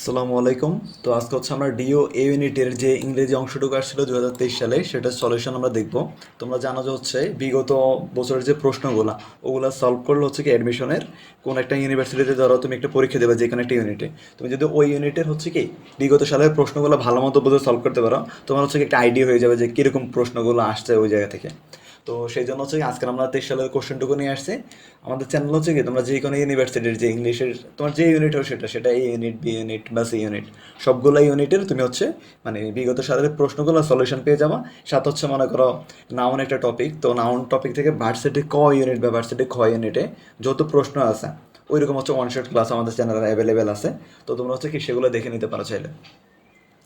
আসসালামু আলাইকুম। তো আজকে হচ্ছে আমরা ডিও এ ইউনিটের যে ইংরেজি অংশটুকু আসছিল 2023 সালে সেটার সলিউশন আমরা দেখব। তোমরা জানো যে হচ্ছে বিগত বছরের যে প্রশ্নগুলো ওগুলো সলভ করলে হচ্ছে কি অ্যাডমিশনের কোন একটা ইউনিভার্সিটিতে ধরো তুমি একটা পরীক্ষা দেবে যে কোনো একটা ইউনিটে, তুমি যদি ওই ইউনিটের হচ্ছে কি বিগত সালের প্রশ্নগুলো ভালো মতো বুঝে সলভ করতে পারো, তোমার হচ্ছে কি একটা আইডিয়া হয়ে যাবে যে কীরকম প্রশ্নগুলো আসছে ওই জায়গা থেকে। তো সেই জন্য হচ্ছে কি আজকে আমরা 23 সালের কোশ্চেনটুকু নিয়ে আসছি। আমাদের চ্যানেল হচ্ছে কি তোমরা যে কোনো ইউনিভার্সিটির যে ইংলিশের তোমার যে ইউনিট হোক সেটা এ ইউনিট, বি ইউনিট বা সি ইউনিট, সবগুলো ইউনিটের তুমি হচ্ছে মানে বিগত সালের প্রশ্নগুলো সলিউশন পেয়ে যাবা। সাথে হচ্ছে মনে করো নাউন একটা টপিক, তো নাউন টপিক থেকে ভার্সিটি ক ইউনিট বা ভার্সিটি খ ইউনিটে যত প্রশ্ন আছে ওই রকম হচ্ছে ওয়ান শট ক্লাস আমাদের চ্যানেলে অ্যাভেলেবেল আছে। তো তোমরা হচ্ছে কি সেগুলো দেখে নিতে পারো চাইলে।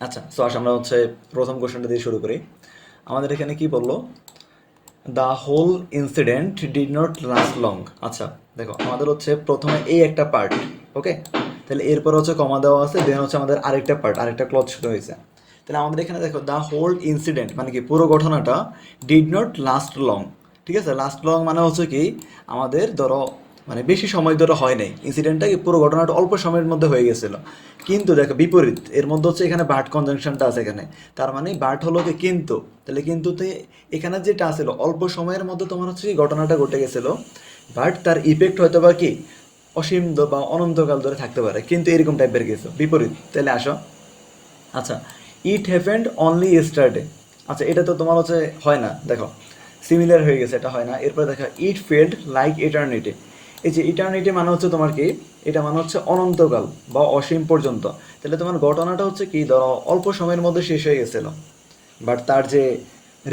আচ্ছা, সো আমরা হচ্ছে প্রথম কোশ্চেনটা দিয়ে শুরু করি। আমাদের এখানে কি বললো, the whole incident did not last long. আচ্ছা দেখো, আমাদের হচ্ছে প্রথমে এই একটা পার্ট, ওকে, তাহলে এরপর হচ্ছে কমা দেওয়া আছে, দেন হচ্ছে আমাদের আরেকটা পার্ট, আরেকটা ক্লজ শুরু হয়েছে। তাহলে আমাদের এখানে দেখো দ্য হোল ইনসিডেন্ট মানে কি পুরো ঘটনাটা ডিড নট লাস্ট লং। ঠিক আছে, লাস্ট লং মানে হচ্ছে কি আমাদের ধরো মানে বেশি সময় ধরে হয় নাই, ইনসিডেন্টটা কি পুরো ঘটনাটা অল্প সময়ের মধ্যে হয়ে গেছিল। কিন্তু দেখো বিপরীত এর মধ্যে হচ্ছে এখানে বাট কনজাংশনটা আছে এখানে, তার মানে বাট হলো কি কিন্তু, তাহলে কিন্তুতে এখানে যেটা আসলো অল্প সময়ের মধ্যে তোমার হচ্ছে কি ঘটনাটা ঘটে গেছিল, বাট তার ইফেক্ট হয়তো বা কি অসীম বা অনন্তকাল ধরে থাকতে পারে, কিন্তু এরকম টাইপের কিছু বিপরীত। তাহলে আসো, আচ্ছা, ইট হ্যাপেন্ড অনলি ইয়েস্টারডে। আচ্ছা এটা তো তোমার হচ্ছে হয় না, দেখো সিমিলার হয়ে গেছে, এটা হয় না। এরপরে দেখো ইট ফেল্ড লাইক ইটার্নিটি। এই যে ইটার্নিটি মানে হচ্ছে তোমার কি, এটা মানে হচ্ছে অনন্তকাল বা অসীম পর্যন্ত। তাহলে তোমার ঘটনাটা হচ্ছে কি ধরো অল্প সময়ের মধ্যে শেষ হয়ে গেছিল, বাট তার যে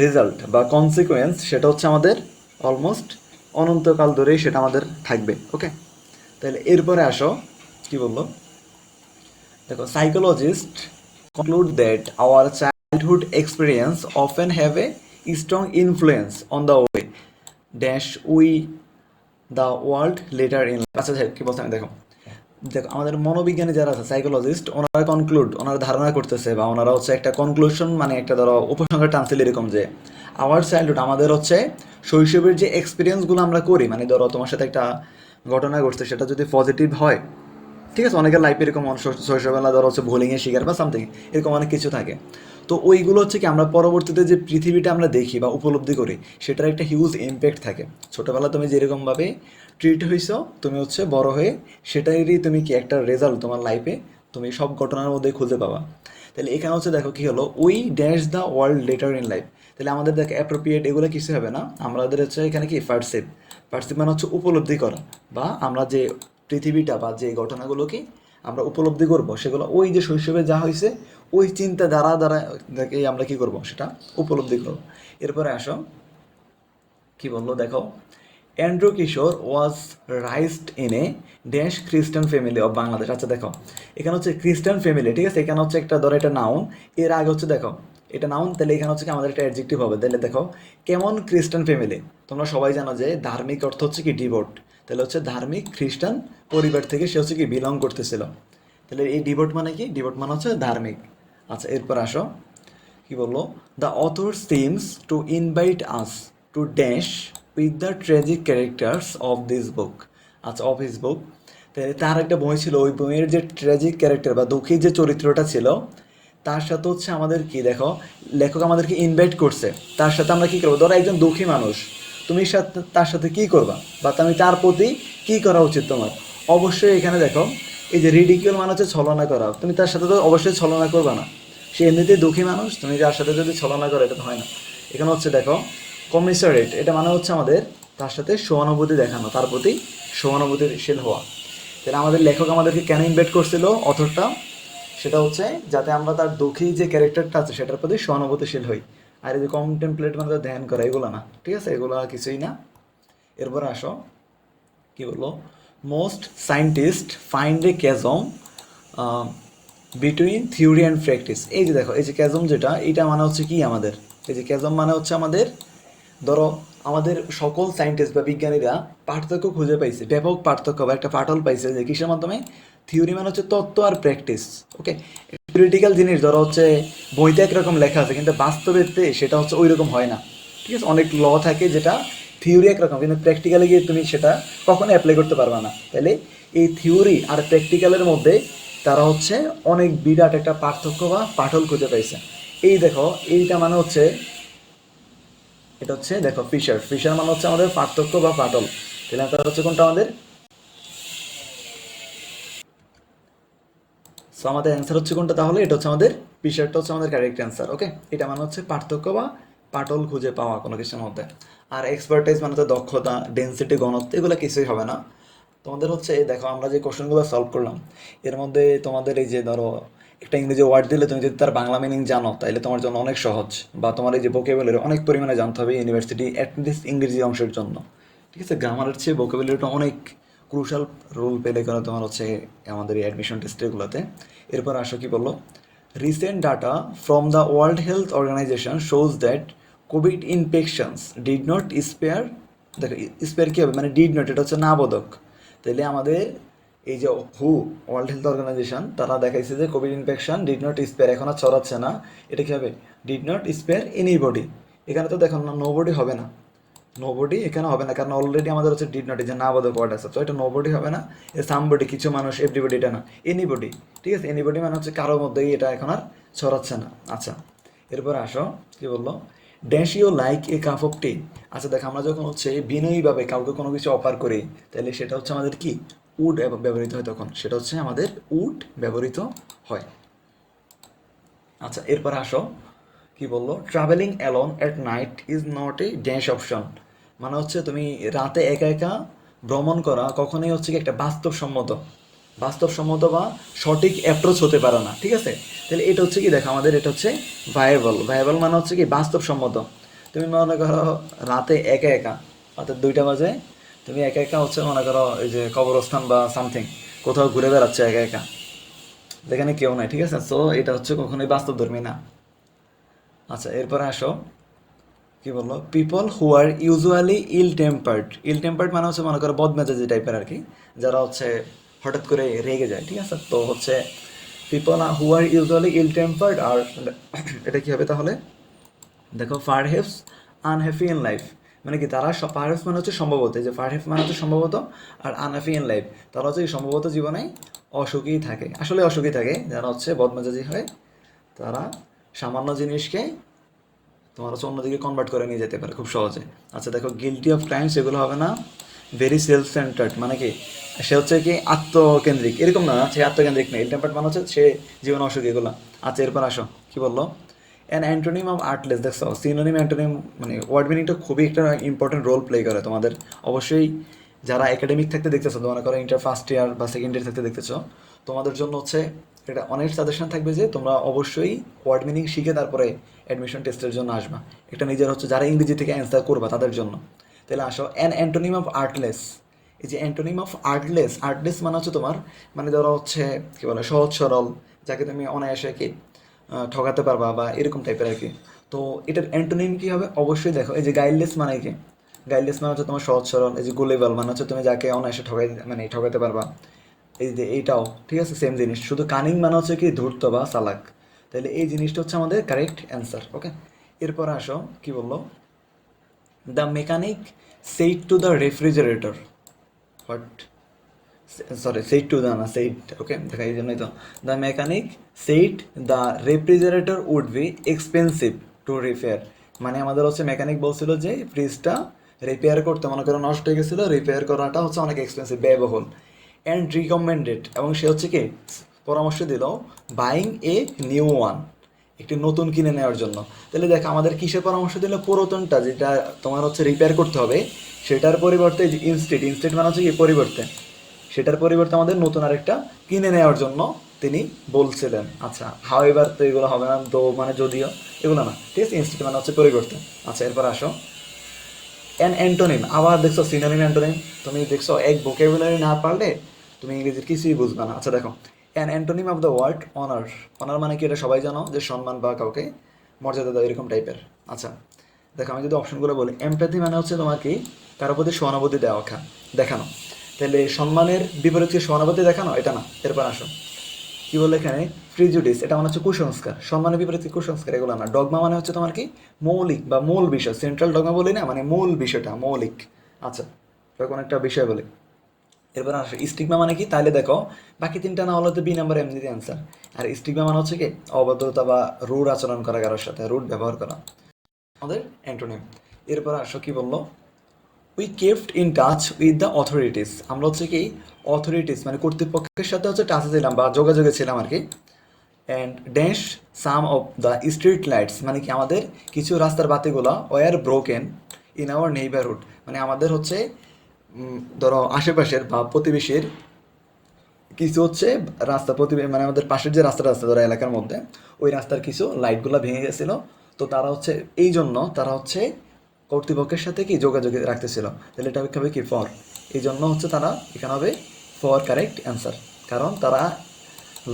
রেজাল্ট বা কনসিকোয়েন্স সেটা হচ্ছে আমাদের অলমোস্ট অনন্তকাল ধরেই সেটা আমাদের থাকবে। ওকে, তাহলে এরপরে আসো কি বললো, দেখো psychologist conclude that our childhood experience often have a strong influence on the way dash we the world later in life. আচ্ছা কি বলছেন দেখো, দেখো আমাদের মনোবিজ্ঞানী যারা আছে সাইকোলজিস্ট, ওনারা ওনারা ধারণা করতেছে বা ওনারা হচ্ছে একটা কনক্লুশন মানে একটা ধরো উপসংহার টানছিল এরকম যে আওয়ার চাইল্ডহুড আমাদের হচ্ছে শৈশবের যে এক্সপিরিয়েন্সগুলো আমরা করি, মানে ধরো তোমার সাথে একটা ঘটনা ঘটছে সেটা যদি পজিটিভ হয়, ঠিক আছে, অনেকের লাইফে এরকম শৈশববেলা ধরো হচ্ছে বোলিংয়ের শিকার বা সামথিং এরকম অনেক কিছু থাকে। তো ওইগুলো হচ্ছে কি আমরা পরবর্তীতে যে পৃথিবীটা আমরা দেখি বা উপলব্ধি করি সেটার একটা হিউজ ইম্প্যাক্ট থাকে। ছোটোবেলা তুমি যেরকমভাবে ট্রিট হইছো, তুমি হচ্ছে বড় হয়ে সেটারই তুমি কি একটা রেজাল্ট তোমার লাইফে তুমি সব ঘটনার মধ্যে খুঁজে পাবা। তাহলে এখানে হচ্ছে দেখো কি হলো, we dash the world letter in life. তাহলে আমাদের দেখো অ্যাপ্রোপ্রিয়েট এগুলো কিছু হবে না, আমাদের হচ্ছে এখানে কি পার্সিভ। পার্সিভ মানে হচ্ছে উপলব্ধি করা, বা আমরা যে পৃথিবীটা বা যে ঘটনাগুলোকে আমরা উপলব্ধি করব সেগুলো ওই যে শৈশবে যা হয়েছে ওই চিন্তা দ্বারা দেখে আমরা কি করব সেটা উপলব্ধি করব। এরপরে আসো কি বললো দেখো, Andrew Kishore was raised in a dash খ্রিস্টান ফ্যামিলি অফ বাংলাদেশ। আচ্ছা দেখো এখানে হচ্ছে খ্রিস্টান ফ্যামিলি, ঠিক আছে, এখানে হচ্ছে একটা ধরো এটা নাউন, এর আগে হচ্ছে দেখো এটা নাউন, তাহলে এখানে হচ্ছে কি আমাদের একটা অ্যাডজেক্টিভ হবে। তাহলে দেখো কেমন খ্রিস্টান ফ্যামিলি, তোমরা সবাই জানো যে ধার্মিক অর্থ হচ্ছে কি ডিভোট, তাহলে হচ্ছে ধার্মিক খ্রিস্টান পরিবার থেকে সে হচ্ছে কি বিলং করতেছিল। তাহলে এই ডিভোট মানে কি, ডিভোট মানে হচ্ছে ধার্মিক। আচ্ছা এরপর আসো কি বললো, the author seems to invite us to dash with the tragic characters of this book. আচ্ছা অফ হিস বুক, তার একটা বই ছিল, ওই বইয়ের যে ট্র্যাজিক ক্যারেক্টার বা দুঃখী যে চরিত্রটা ছিল তার সাথে হচ্ছে আমাদের কি দেখো লেখক আমাদেরকে ইনভাইট করছে, তার সাথে আমরা কী করবো, ধরো একজন দুঃখী মানুষ, তুমি সাথে তার সাথে কী করবা বা তুমি তার প্রতি কী করা উচিত তোমার। অবশ্যই এখানে দেখো এই যে রিডিকিউল মানে হচ্ছে ছলনা করা, তুমি তার সাথে তো অবশ্যই ছলনা করবা না, সে এমনিতেই দুঃখী মানুষ, তুমি যার সাথে যদি ছলনা করো এটা তো হয় না। এখানে হচ্ছে দেখো কমিসারেট, এটা মানে হচ্ছে আমাদের তার সাথে সহানুভূতি দেখানো, তার প্রতি সহানুভূতিশীল হওয়া। তাহলে আমাদের লেখক আমাদেরকে কেন ইনভাইট করছিল অথরটা, সেটা হচ্ছে যাতে আমরা তার দুঃখী যে ক্যারেক্টারটা আছে সেটার প্রতি সহানুভূতিশীল হই। আর এই যে কন্টেমপ্লেট মানে তো ধ্যান করা এগুলো না, ঠিক আছে, এগুলো কিছুই না। এরপর আসো কি বললো, most scientist find a chasm between theory and practice. এই যে দেখো এই যে ক্যাজম যেটা, এটা মানে হচ্ছে কি আমাদের এই যে ক্যাজম মানে হচ্ছে আমাদের ধরো আমাদের সকল সায়েন্টিস্ট বা বিজ্ঞানীরা পার্থক্য খুঁজে পাইছে, ব্যাপক পার্থক্য বা একটা ফাটল পাইছে যে কিসের মাধ্যমে, থিওরি মানে হচ্ছে তত্ত্ব আর প্র্যাকটিস। ওকে, থিওরিটিক্যাল জিনিস ধরো হচ্ছে বইতে একরকম লেখা আছে কিন্তু বাস্তবেতে সেটা হচ্ছে ওই রকম হয় না, ঠিক আছে, অনেক ল থাকে যেটা থিওরি একরকম কিন্তু প্র্যাকটিক্যালে গিয়ে তুমি সেটা কখনো অ্যাপ্লাই করতে পারবে না। তাহলে এই থিওরি আর প্র্যাকটিক্যালের মধ্যে তারা হচ্ছে অনেক বিরাট একটা পার্থক্য বা পাটল খুঁজে পাইছে। এই দেখো, এইটা মানে হচ্ছে, এটা হচ্ছে দেখো ফিশার, ফিশার মানে হচ্ছে আমাদের পার্থক্য বা পাটল। তাহলে তার হচ্ছে কোনটা আমাদের, সো আমাদের অ্যান্সার হচ্ছে কোনটা তাহলে, এটা হচ্ছে আমাদের ফিশারটা হচ্ছে আমাদের কারেক্ট অ্যান্সার। ওকে, এটা মানে হচ্ছে পার্থক্য বা পাটল খুঁজে পাওয়া কোনো কিছুর মধ্যে। আর এক্সপার্টাইজ মানে হচ্ছে দক্ষতা, ডেন্সিটি, ঘনত্ব, এগুলো কিছুই হবে না। তোমাদের হচ্ছে দেখো আমরা যে কোশ্চেনগুলো সলভ করলাম এর মধ্যে তোমাদের এই যে ধরো একটা ইংরেজি ওয়ার্ড দিলে তুমি যদি তার বাংলা মিনিং জানো তাহলে তোমার জন্য অনেক সহজ, বা তোমার এই যে ভোকাবুলারি অনেক পরিমাণে জানতে হবে ইউনিভার্সিটি অ্যাটলিস্ট ইংরেজি অংশের জন্য। ঠিক আছে, গ্রামারের চেয়ে ভোকাবুলারিটা অনেক ক্রুশাল রোল প্লে করে তোমার হচ্ছে আমাদের এই অ্যাডমিশন টেস্টগুলোতে। এরপর আসো কি বললো, recent data from the World Health Organization shows that covid infections did not spare, দেখো স্পেয়ার কী হবে মানে ডিড নট, এটা হচ্ছে না বোধক। তাইলে আমাদের এই যে হু, ওয়ার্ল্ড হেলথ অর্গানাইজেশন, তারা দেখাইছে যে Covid infection did not spare, এখন আর ছড়াচ্ছে না। এটা কি হবে, ডিড নট স্পেয়ার এনিবডি। এখানে তো দেখো না, নোবডি হবে না, নোবডি এখানে হবে না, কারণ অলরেডি আমাদের হচ্ছে ডিড নট, যে না বোধক ওয়ার্ড আছে, তো এটা নোবডি হবে না। এ সামবডি, কিছু মানুষ, এভরিবডি এটা না, এনিবডি। ঠিক আছে, এনিবডি মানে হচ্ছে কারোর মধ্যেই এটা এখন আর ছড়াচ্ছে না। আচ্ছা, এরপর আসো কি বললো, dash you like a cup of tea. আচ্ছা দেখো, আমরা যখন হচ্ছে বিনয়ীভাবে কাউকে কোনো কিছু অফার করি তাহলে সেটা হচ্ছে আমাদের কি, উড ব্যবহৃত হয়, তখন সেটা হচ্ছে আমাদের উড ব্যবহৃত হয়। আচ্ছা, এরপর আসো কি বললো, travelling alone at night is not a dash option. মানে হচ্ছে তুমি রাতে একা একা ভ্রমণ করা কখনোই হচ্ছে কি একটা বাস্তবসম্মত, বাস্তবসম্মত বা সঠিক অ্যাপ্রোচ হতে পারে না। ঠিক আছে, তাহলে এটা হচ্ছে কি দেখো আমাদের, এটা হচ্ছে ভায়াবল, ভায়াবল মানে হচ্ছে কি বাস্তবসম্মত। তুমি মনে করো রাতে একা একা, রাতে 2টা বাজে তুমি একা একা হচ্ছে মনে করো এই যে কবরস্থান বা সামথিং কোথাও ঘুরে বেড়াচ্ছে একা একা, যেখানে কেউ নাই। ঠিক আছে, সো এটা হচ্ছে কখনোই বাস্তবধর্মী না। আচ্ছা, এরপরে আসো কি বললো, people who are usually ill tempered, ill tempered মানে হচ্ছে মনে করো বদমেজাজি টাইপের আর কি, যারা হচ্ছে হঠাৎ করে রেগে যায়। ঠিক আছে, তো হচ্ছে people who are usually ill tempered আর এটা কি হবে তাহলে, দেখো ফারহেভস আনহ্যাপি ইন লাইফ, মানে কি তারা ফারহেভস মানে হচ্ছে সম্ভবত, এই যে ফারহেভ মানে হচ্ছে সম্ভবত, আর আনহ্যাপি ইন লাইফ তারা হচ্ছে কি সম্ভবত জীবনে অসুখী থাকে, আসলে অসুখী থাকে। যারা হচ্ছে বদমেজাজি হয় তারা সামান্য জিনিসকে তোমার হচ্ছে অন্যদিকে কনভার্ট করে নিয়ে যেতে পারে খুব সহজে। আচ্ছা দেখো, গিলটি অফ ক্রাইমস এগুলো হবে না। ভেরি সেলফ সেন্টার্ড মানে কি, সে হচ্ছে কি আত্মকেন্দ্রিক, এরকম না, সে আত্মকেন্দ্রিক নেই। টেম্পার্ড মানে হচ্ছে সে জীবন অসুখী, এগুলো। আচ্ছা, এরপর আসো কি বললো, অ্যান অ্যান্টোনিম অফ আর্টলেস, দেখছো সিনোনিম অ্যান্টোনিম মানে ওয়ার্ড মিনিংটা খুবই একটা ইম্পর্টেন্ট রোল প্লে করে তোমাদের। অবশ্যই যারা একাডেমিক থাকতে দেখতেছো, মনে করো ইন্টার ফার্স্ট ইয়ার বা সেকেন্ড ইয়ার থাকতে দেখতেছো, তোমাদের জন্য হচ্ছে এটা অনেক সাজেশন থাকবে যে তোমরা অবশ্যই ওয়ার্ড মিনিং শিখে তারপরে অ্যাডমিশন টেস্টের জন্য আসবা। একটা নিজের হচ্ছে যারা ইংরেজি থেকে অ্যান্সার করবা তাদের জন্য। তাহলে আসো, অ্যান অ্যান্টোনিম অফ আর্টলেস, এই যে অ্যান্টোনিম অফ আর্টলেস, আর্টলেস মানে হচ্ছে তোমার মানে ধরো হচ্ছে কি বলে সহজ সরল, যাকে তুমি অনায়াসে কি ঠকাতে পারবা বা এরকম টাইপের আর কি। তো এটার অ্যান্টোনিম কী হবে, অবশ্যই দেখো এই যে গাইডলেস মানে কি, গাইডলেস মানে হচ্ছে তোমার সহজ সরল। এই যে গুলেবল মানে হচ্ছে তুমি যাকে অনায়াসে মানে ঠকাতে পারবা। এই যে এইটাও ঠিক আছে, সেম জিনিস, শুধু কানিং মানে হচ্ছে কি ধূর্ত বা চালাক। তাহলে এই জিনিসটা হচ্ছে আমাদের কারেক্ট অ্যান্সার। ওকে, এরপর আসো কি বললো, the mechanic said to the refrigerator, what, sorry said to the না সেইড, ওকে দেখা এই জন্যই তো, the mechanic said the refrigerator would be expensive to repair. মানে আমাদের হচ্ছে মেকানিক বলছিল যে ফ্রিজটা রিপেয়ার করতে, মনে করো নষ্ট হয়ে গেছিলো, রিপেয়ার করাটা হচ্ছে অনেক এক্সপেন্সিভ, ব্যয়বহুল। অ্যান্ড রিকমেন্ডেড, এবং সে হচ্ছে কি পরামর্শ দিল বাইং এ নিউ ওয়ান, একটি নতুন কিনে নেওয়ার জন্য। তাহলে দেখ আমাদের কিসের পরামর্শ দিল, পুরাতনটা যেটা তোমার হচ্ছে রিপেয়ার করতে হবে সেটার পরিবর্তে যে ইনস্টেড, ইনস্টেড মানে হচ্ছে কি পরিবর্তে, সেটার পরিবর্তে আমাদের নতুন আরেকটা কিনে নেওয়ার জন্য তিনি বলছিলেন। আচ্ছা, হাও এবার তো এগুলো হবে না, তো মানে যদিও এগুলো না, ঠিক আছে, ইনস্টেড মানে হচ্ছে পরিবর্তে। আচ্ছা, এরপর আসো অ্যান অ্যান্টোনিম, আবার দেখছো সিনোনিম অ্যান্টোনিম, তুমি দেখছো এক ভোকাবুলারি না পারলে তুমি ইংরেজির কিছুই বুঝবে না। আচ্ছা দেখো, an antonym of the word honour, honour মানে কি এটা সবাই জানো যে সম্মান বা কাউকে মর্যাদা দেওয়া এরকম টাইপের। আচ্ছা দেখো, আমি যদি অপশনগুলো বলি, এমপ্যাথি মানে হচ্ছে তোমার কি কারো প্রতি সহানুভূতি দেখানো। তাহলে সম্মানের বিপরীত কি সহানুভূতি দেখানো, এটা না। এরপর আসো কি বলে এখানে, প্রিজুডিস, এটা মানে হচ্ছে কুসংস্কার, সম্মানের বিপরীতে কুসংস্কার, এগুলো না। ডগমা মানে হচ্ছে তোমার কি মৌলিক বা মূল বিষয়, সেন্ট্রাল ডগমা বলি না, মানে মূল বিষয়টা মৌলিক। আচ্ছা, কোনো একটা বিষয় বলি, এরপর আসো স্টিগমা মানে কি, তাহলে দেখো বাকি তিনটা না হলে তো বি নাম্বার এমনিতে অ্যান্সার। আর স্টিগমা মানে হচ্ছে কি অভদ্রতা বা রুড আচরণ করা, কারোর সাথে রুড ব্যবহার করা, আমাদের অ্যান্টোনিম। এরপর আসো কি বললো, we kept in touch with the authorities, আমরা হচ্ছে কি অথরিটিস মানে কর্তৃপক্ষের সাথে হচ্ছে টাচে ছিলাম বা যোগাযোগে ছিলাম আর কি। And dash some of the street lights মানে কি আমাদের কিছু রাস্তার বাতিগুলো were broken in our neighbourhood, মানে আমাদের হচ্ছে ধরো আশেপাশের বা প্রতিবেশীর কিছু হচ্ছে রাস্তা মানে আমাদের পাশের যে রাস্তাটা আছে ধরো এলাকার মধ্যে, ওই রাস্তার কিছু লাইটগুলো ভেঙে গেছিলো। তো তারা হচ্ছে এই জন্য তারা হচ্ছে কর্তৃপক্ষের সাথে কি যোগাযোগ রাখতেছিল, তাহলে এটা হবে কি ফর, এই জন্য হচ্ছে তারা এখানে হবে ফর কারেক্ট অ্যান্সার, কারণ তারা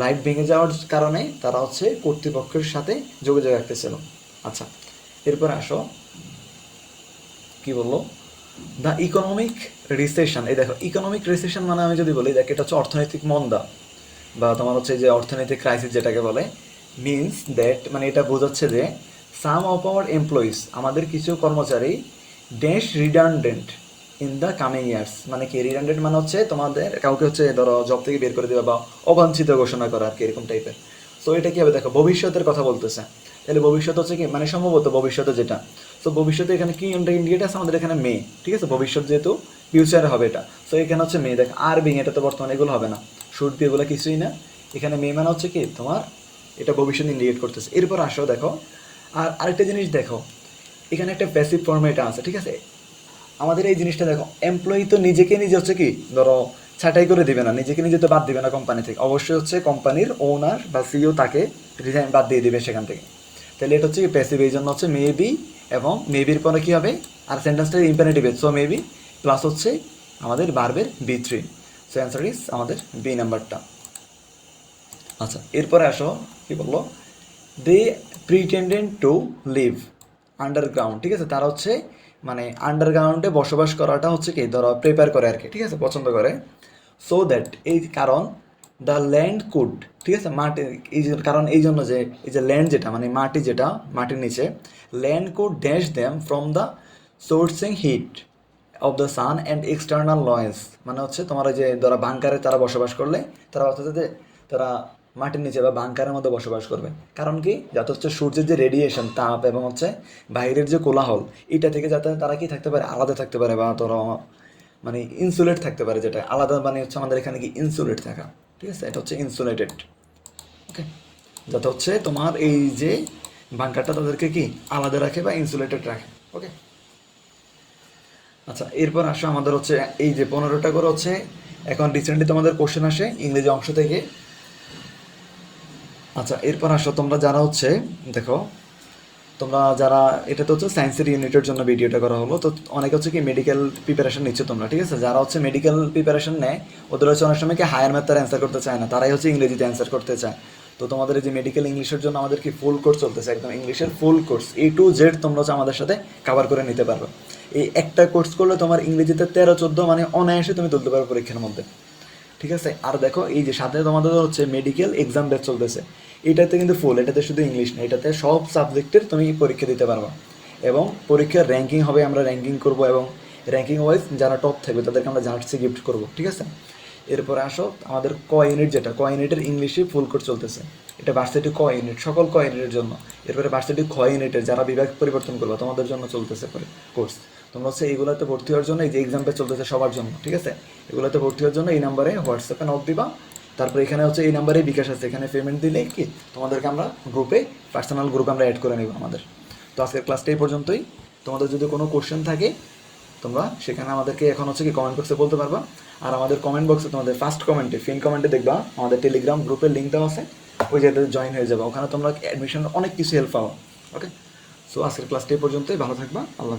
লাইট ভেঙে যাওয়ার কারণে তারা হচ্ছে কর্তৃপক্ষের সাথে যোগাযোগ রাখতেছিল। আচ্ছা, এরপর আসো কি বললো, দ্য ইকোনমিক রিসেশন, এই দেখো ইকোনমিক রিসেশন মানে আমি যদি বলি দেখ এটা হচ্ছে অর্থনৈতিক মন্দা বা তোমার হচ্ছে যে অর্থনৈতিক ক্রাইসিস যেটাকে বলে, মিনস দ্যাট মানে এটা বোঝাচ্ছে যে সাম অফ আওয়ার এমপ্লয়িজ আমাদের কিছু কর্মচারী dash redundant in the coming years, মানে কি রিডান্ডেন্ট মানে হচ্ছে তোমাদের কাউকে হচ্ছে ধরো জব থেকে বের করে দেওয়া বা অবাঞ্ছিত ঘোষণা করা আর কি এরকম টাইপের। সো এটা কি হবে দেখো ভবিষ্যতের কথা বলতেছে, তাহলে ভবিষ্যৎ হচ্ছে কি মানে সম্ভবত ভবিষ্যতে যেটা, তো ভবিষ্যতে এখানে কি ইন্ডিকেট আছে আমাদের এখানে মে, ঠিক আছে ভবিষ্যৎ যেহেতু ফিউচারে হবে এটা, সো এখানে হচ্ছে মে দেখ আর বিং এটা তো বর্তমানে এগুলো হবে না, শুড বি এগুলো কিছুই না, এখানে মে মানে হচ্ছে কি তোমার এটা ভবিষ্যৎ ইন্ডিকেট করতেছে। এরপর আসো দেখো আর আরেকটা জিনিস দেখো, এখানে একটা প্যাসিভ ফর্মে এটা আছে, ঠিক আছে আমাদের এই জিনিসটা দেখো এমপ্লয়ি তো নিজেকে নিজে হচ্ছে কি ধরো ছাঁটাই করে দিবে না, নিজেকে নিজে তো বাদ দিবে না কোম্পানি থেকে, অবশ্যই হচ্ছে কোম্পানির ওনার বা সিইও তাকে রিজাইন বাদ দিয়ে দিবে সেখান থেকে, তাহলে এটা হচ্ছে প্যাসিভ, এই জন্য হচ্ছে মেবি এবং মেবির পরে কী হবে আর সেন্টেন্সটা ইম্পারেটিভ, সো মেবি প্লাস হচ্ছে আমাদের ভার্বের B three, so answer is আমাদের বি নাম্বারটা। আচ্ছা, এরপরে আসো কি বললো, they pretended to live underground, ঠিক আছে তারা হচ্ছে মানে আন্ডারগ্রাউন্ডে বসবাস করাটা হচ্ছে কি ধরো প্রিপেয়ার করে আর কি, ঠিক আছে পছন্দ করে। সো দ্যাট এই কারণ দ্য ল্যান্ড কুড, ঠিক আছে মাটি এই কারণ এই জন্য যে এই যে ল্যান্ড যেটা মানে মাটি যেটা মাটির নিচে, land could dash them from the sourcing heat of the sun and external noise, মানে হচ্ছে তোমার ওই যে ধরো বাংকারে তারা বসবাস করলে তারা অর্থাৎ যে তারা মাটির নিচে বা বাংকারের মধ্যে বসবাস করবে, কারণ কি যাতে হচ্ছে সূর্যের যে রেডিয়েশন তাপ এবং হচ্ছে বাইরের যে কোলাহল এটা থেকে যাতে তারা কি থাকতে পারে আলাদা থাকতে পারে বা ধরো মানে ইনসুলেট থাকতে পারে, যেটা আলাদা মানে হচ্ছে আমাদের এখানে কি ইনসুলেট থাকা, ঠিক আছে এটা হচ্ছে ইনসুলেটেড, ওকে যাতে হচ্ছে তোমার এই যে বাংকারটা তাদেরকে কি আলাদা রাখে বা ইনসুলেটেড রাখে, ওকে। আচ্ছা, এরপর আসো আমাদের হচ্ছে এই যে 15টা করে হচ্ছে এখন রিসেন্টলি তোমাদের কোশ্চেন আসে ইংরেজি অংশ থেকে। আচ্ছা, এরপর আসো তোমরা যারা হচ্ছে দেখো তোমরা যারা এটা তো হচ্ছে সায়েন্সের ইউনিটের জন্য ভিডিওটা করা হলো, তো অনেকে হচ্ছে কি মেডিকেল প্রিপারেশন নিচ্ছে তোমরা, ঠিক আছে যারা হচ্ছে মেডিকেল প্রিপারেশন নেয় ওদের হচ্ছে অনেক সময় কি হায়ার ম্যাথ তারা অ্যান্সার করতে চায় না, তারাই হচ্ছে ইংরেজিতে অ্যান্সার করতে চায়। তো তোমাদের এই যে মেডিকেল ইংলিশের জন্য আমাদের কি ফুল কোর্স চলতেছে, একদম ইংলিশের full course A to Z তোমরা হচ্ছে আমাদের সাথে কভার করে নিতে পারবে। এই একটা কোর্স করলে তোমার ইংরেজিতে 13-14 মানে অনায়াসে তুমি তুলতে পারবে পরীক্ষার মধ্যে, ঠিক আছে। আর দেখো এই যে সাথে তোমাদের হচ্ছে মেডিকেল এক্সাম ব্যাচ চলতেছে, এটাতে কিন্তু ফুল, এটাতে শুধু ইংলিশ না, এটাতে সব সাবজেক্টের তুমি পরীক্ষা দিতে পারবা এবং পরীক্ষার র্যাঙ্কিং হবে, আমরা র্যাঙ্কিং করব এবং র্যাঙ্কিং ওয়াইজ যারা টপ থাকবে তাদেরকে আমরা জার্সি গিফট করব, ঠিক আছে। এরপরে আসো আমাদের ক ইউনিট যেটা ক ইউনিটের ইংলিশে ফুল কোর্স চলতেছে, এটা ভার্সিটি ক ইউনিট সকল ক ইউনিটের জন্য। এরপরে ভার্সিটি খ ইউনিটের যারা বিভাগ পরিবর্তন করবে তোমাদের জন্য চলতেছে কোর্স, তোমরা হচ্ছে এইগুলোতে ভর্তি হওয়ার জন্য এই যে এক্সাম পে চলতেছে সবার জন্য, ঠিক আছে এগুলোতে ভর্তি হওয়ার জন্য এই নাম্বারে হোয়াটসঅ্যাপে নক দিবা, তারপরে এখানে হচ্ছে এই নাম্বারে বিকাশ আছে, এখানে পেমেন্ট দিলে কি তোমাদেরকে আমরা গ্রুপে পার্সোনাল গ্রুপে আমরা অ্যাড করে নেব আমাদের। তো আজকের ক্লাসটা এই পর্যন্তই, তোমাদের যদি কোনো কোশ্চেন থাকে তোমরা সেখানে আমাদেরকে এখন হচ্ছে কি কমেন্ট বক্সে বলতে পারবা, আর আমাদের কমেন্ট বক্সে তোমাদের ফার্স্ট কমেন্টে ফিন কমেন্টে দেখবা আমাদের টেলিগ্রাম গ্রুপের লিঙ্ক দেওয়া আছে, ওই জায়গাতে জয়েন হয়ে যাবে, ওখানে তোমরা অ্যাডমিশনের অনেক কিছু হেল্প পাবো, ওকে। সো আজকের ক্লাসটা এই পর্যন্তই, ভালো থাকবা, আল্লাহ।